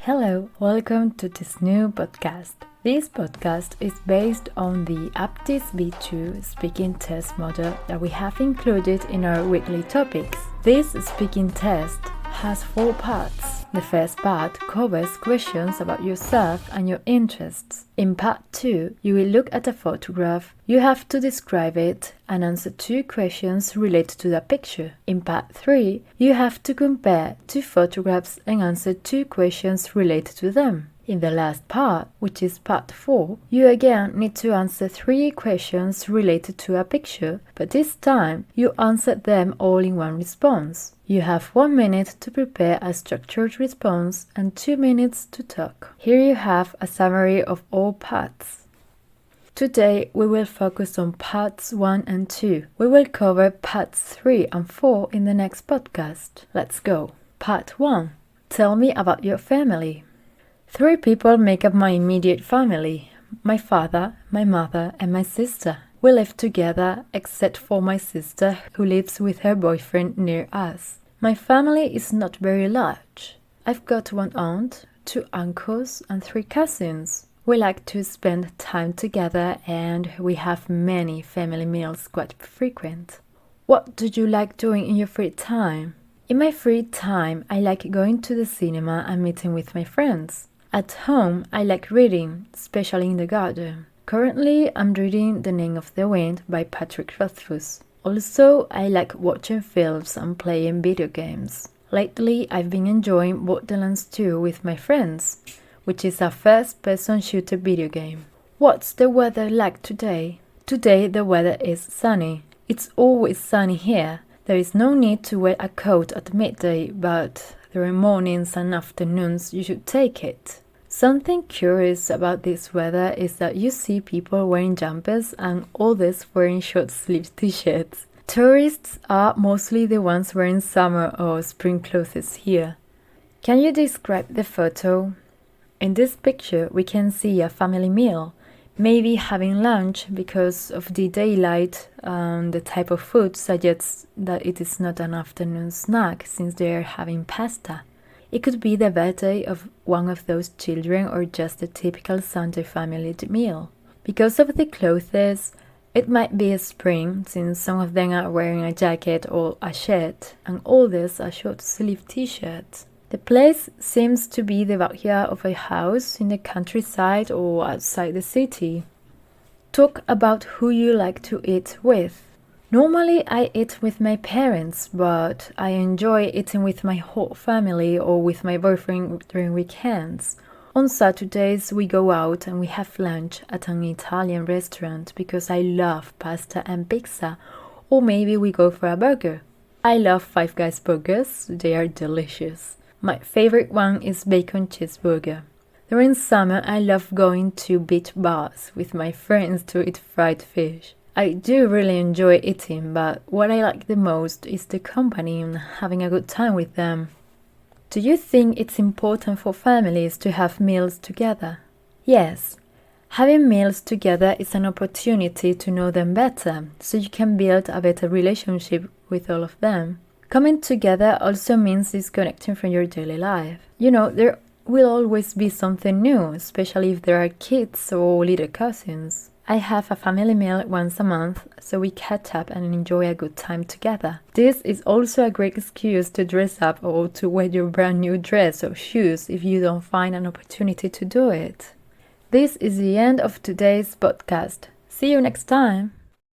Hello, welcome to this new podcast. This podcast is based on the APTIS B2 speaking test model that we have included in our weekly topics. This speaking test has 4 parts. The first part covers questions about yourself and your interests. In part 2, you will look at a photograph. You have to describe it and answer 2 questions related to the picture. In part 3, you have to compare 2 photographs and answer 2 questions related to them. In the last part, which is part 4, you again need to answer 3 questions related to a picture, but this time you answer them all in one response. You have 1 minute to prepare a structured response and 2 minutes to talk. Here you have a summary of all parts. Today we will focus on parts 1 and 2. We will cover parts 3 and 4 in the next podcast. Let's go. Part 1. Tell me about your family. 3 people make up my immediate family: my father, my mother, and my sister. We live together except for my sister, who lives with her boyfriend near us. My family is not very large. I've got 1 aunt, 2 uncles, and 3 cousins. We like to spend time together and we have many family meals quite frequent. What do you like doing in your free time? In my free time, I like going to the cinema and meeting with my friends. At home, I like reading, especially in the garden. Currently, I'm reading The Name of the Wind by Patrick Rothfuss. Also, I like watching films and playing video games. Lately, I've been enjoying Borderlands 2 with my friends, which is a first-person shooter video game. What's the weather like today? Today, the weather is sunny. It's always sunny here. There is no need to wear a coat at midday, but there are mornings and afternoons you should take it. Something curious about this weather is that you see people wearing jumpers and others wearing short-sleeved t-shirts. Tourists are mostly the ones wearing summer or spring clothes here. Can you describe the photo? In this picture we can see a family meal, maybe having lunch. Because of the daylight, the type of food suggests that it is not an afternoon snack since they are having pasta. It could be the birthday of one of those children or just a typical Sunday family meal. Because of the clothes, it might be spring since some of them are wearing a jacket or a shirt and others a short-sleeved t-shirt. The place seems to be the backyard of a house in the countryside or outside the city. Talk about who you like to eat with. Normally I eat with my parents, but I enjoy eating with my whole family or with my boyfriend during weekends. On Saturdays we go out and we have lunch at an Italian restaurant because I love pasta and pizza, or maybe we go for a burger. I love Five Guys burgers, they are delicious. My favorite one is bacon cheeseburger. During summer I love going to beach bars with my friends to eat fried fish. I do really enjoy eating, but what I like the most is the company and having a good time with them. Do you think it's important for families to have meals together? Yes. Having meals together is an opportunity to know them better, so you can build a better relationship with all of them. Coming together also means disconnecting from your daily life. You know, there will always be something new, especially if there are kids or little cousins. I have a family meal once a month, so we catch up and enjoy a good time together. This is also a great excuse to dress up or to wear your brand new dress or shoes if you don't find an opportunity to do it. This is the end of today's podcast. See you next time!